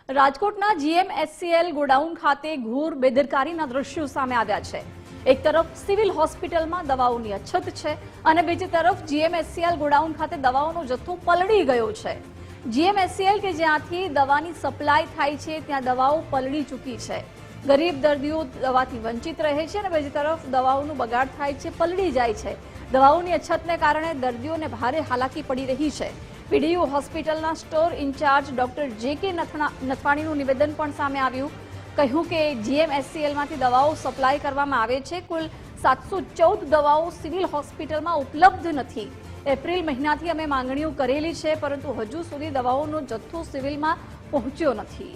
રાજકોટના GMSCL godown ખાતે ઘોર બેદરકારીના દ્રશ્યો સામે આવ્યા છે। એક તરફ સિવિલ હોસ્પિટલમાં દવાઓની અછત છે અને બીજી તરફ જીએમએસસીએલ ગોડાઉન ખાતે દવાઓનો જથ્થો પલળી ગયો છે। જીએમએસસીએલ કે જ્યાંથી દવાની સપ્લાય થાય છે ત્યાં દવાઓ પલળી ચૂકી છે। ગરીબ દર્દીઓ દવાથી વંચિત રહે છે અને બીજી તરફ દવાઓનું બગાડ થાય છે, પલળી જાય છે। દવાઓની અછતને કારણે દર્દીઓને ભારે હાલાકી પડી રહી છે। પીડીયુ હોસ્પિટલના સ્ટોર ઇન્ચાર્જ ડોક્ટર જે.કે. નથવાણીનું નિવેદન પણ સામે આવ્યું। કહ્યું કે જીએમએસસીએલમાંથી દવાઓ સપ્લાય કરવામાં આવે છે। કુલ 714 દવાઓ સિવિલ હોસ્પિટલમાં ઉપલબ્ધ નથી। એપ્રિલ મહિનાથી અમે માંગણીઓ કરેલી છે, પરંતુ હજુ સુધી દવાઓનો જથ્થો સિવિલમાં પહોંચ્યો નથી।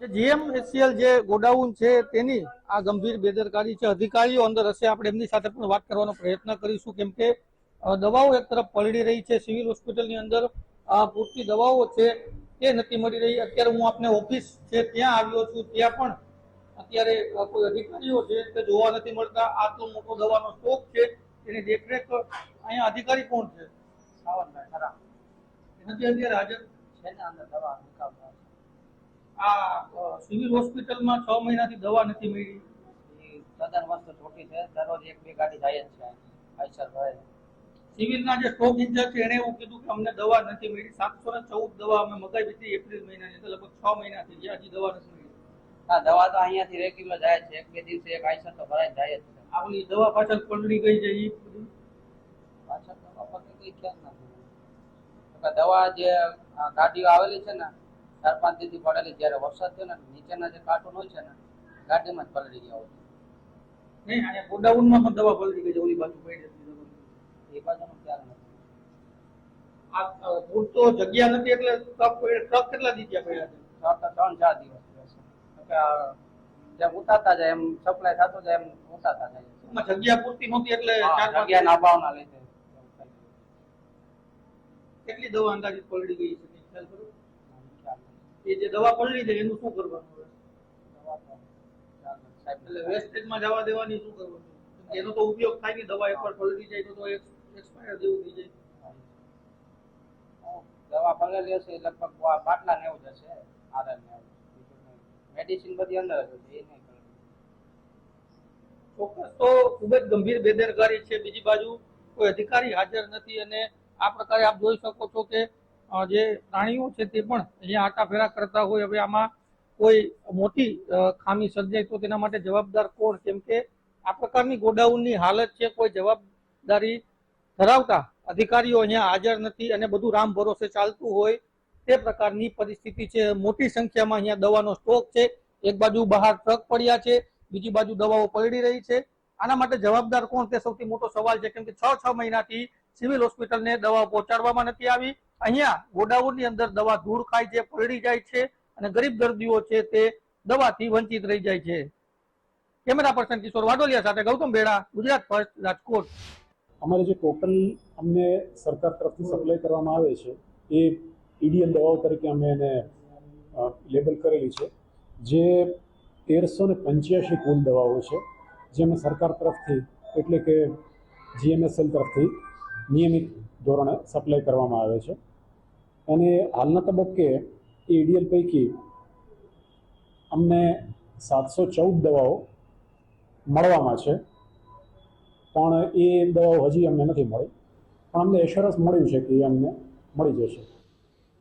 જીએમએસસીએલ જે ગોડાઉન છે તેની આ ગંભીર બેદરકારી છે। અધિકારીઓ અંદર હશે, આપણે એમની સાથે પણ વાત કરવાનો પ્રયત્ન કરીશું, કેમ કે દવાઓ એક તરફ પલળી રહી છે। સિવિલ હોસ્પિટલની અંદર પૂરતી દવાઓ છે તે નથી મળી રહી। અત્યારે હું આપને ઓફિસ છે ત્યાં આવ્યો છું, ત્યાં પણ અત્યારે કોઈ અધિકારીઓ છે તે જોવા નથી મળતા। આટલો મોટો દવાનો સ્ટોક છે તેની દેખરેખ અહીંયા અધિકારી કોણ છે? નથી અત્યારે હાજર છે ને અંદર દવા નિકાલ। આ સિવિલ હોસ્પિટલમાં 6 મહિનાથી દવા નથી મળી। તદ્દન વસ્તુ ખોટી છે। દરરોજ 1-2 ગાડી જાય જ છે આઈસર ભરે। સિવિલના જે સ્ટોક ઇન્ચાર્જ છે એને એવું કીધું કે અમને દવા નથી મળી। 714 દવા અમે મગાવી હતી એપ્રિલ મહિનાની, એટલે લગભગ 6 મહિનાથી ગયા, હજી દવા નથી મળી। હા, દવા તો અહીંયાથી રેગ્યુલર જાય છે, 1-2 દિવસે એક આઈસર તો ભરાય જાય જ છે। આ ઓલી દવા પાછળ પલળી ગઈ છે એ બધું પાછળ દવા પર કઈ ખ્યાલ નથી। દવા જે ગાડીઓ આવેલી છે ને 4-5 દીધી પડેલી, જ્યારે વરસાદ થયો ને નીચેના જે કાર્ટૂન હોય છે ને ગાડીમાં જ પલળી ગયા હોય નહીં। અને ગોડાઉનમાં પણ દવા પલળી ગઈ છે, ઓલી બાજુ પડી હતી એ બાજુનો ખ્યાલ નથી। આ પૂરતો જગ્યા નથી એટલે ટ્રક કેટલા દી ત્યાં પડ્યા છે? 3-4 દિવસ રહેશે। જેમ ઉતારતા જાય એમ સપ્લાય થતો જાય એમ ઉતારતા જાય। જગ્યા પૂરતી નહોતી એટલે જગ્યાના અભાવના લીધે કેટલી દવા અંદાજિત પલળી ગઈ છે ખ્યાલ કરો? એ જે દવા પલળી જાય એનું શું કરવાનું હવે? એટલે વેસ્ટેજમાં જવા દેવાની શું કરવાનું? એનો તો ઉપયોગ થાય નહીં। દવા એકવાર પલળી જાય તો એક્સપાયર જેવું થઈ જાય। દવા પલળેલી હશે લગભગ બાટલા ને એવું જશે, આરએન ને મેડિસિન બધી અંદર જ છે, એ નહીં કરે। ચોક્કસ તો ખૂબ જ ગંભીર બેદરકારી છે। બીજી બાજુ કોઈ અધિકારી હાજર નથી અને આ પ્રકારે આપ જોઈ શકો છો કે જે પ્રાણીઓ છે તે પણ અહીંયા આટાફેરા કરતા હોય। હવે આમાં કોઈ મોટી ખામી સર્જાય તો તેના માટે જવાબદાર કોણ? કેમ કે આ પ્રકારની ગોડાઉનની હાલત છે, કોઈ જવાબદારી ધરાવતા અધિકારીઓ અહીંયા હાજર નથી અને બધું રામ ભરોસે ચાલતું હોય તે પ્રકારની પરિસ્થિતિ છે। મોટી સંખ્યામાં અહીંયા દવાનો સ્ટોક છે। એક બાજુ બહાર ટ્રક પડ્યા છે, બીજી બાજુ દવાઓ પલળી રહી છે। આના માટે જવાબદાર કોણ તે સૌથી મોટો સવાલ છે, કેમ કે 6 મહિનાથી સિવિલ હોસ્પિટલને દવા પહોંચાડવામાં નથી આવી। અહીંયા ગોડાઉનની અંદર દવા ધૂળ ખાય છે, પલળી જાય છે અને ગરીબ દર્દીઓ છે તે દવાથી વંચિત રહી જાય છે। કેમેરા પર્સન કિશોર વાડોલિયા સાથે ગૌતમ બેડા, ગુજરાત ફર્સ્ટ, રાજકોટ। અમારે જે ટોટલ અમને સરકાર તરફથી સપ્લાય કરવામાં આવે છે એ ઈડીએલ દવાઓ તરીકે અમે એને લેબલ કરેલી છે, જે 1385 કુલ દવાઓ છે, જે અમે સરકાર તરફથી એટલે કે જીએમએસએલ તરફથી નિયમિત ધોરણે સપ્લાય કરવામાં આવે છે। અને હાલના તબક્કે એ ઈડીએલ પૈકી અમને 714 દવાઓ મળવામાં છે, પણ એ દવાઓ હજી અમને નથી મળી, પણ અમને એશ્યોરન્સ મળ્યું છે કે એ અમને મળી જશે।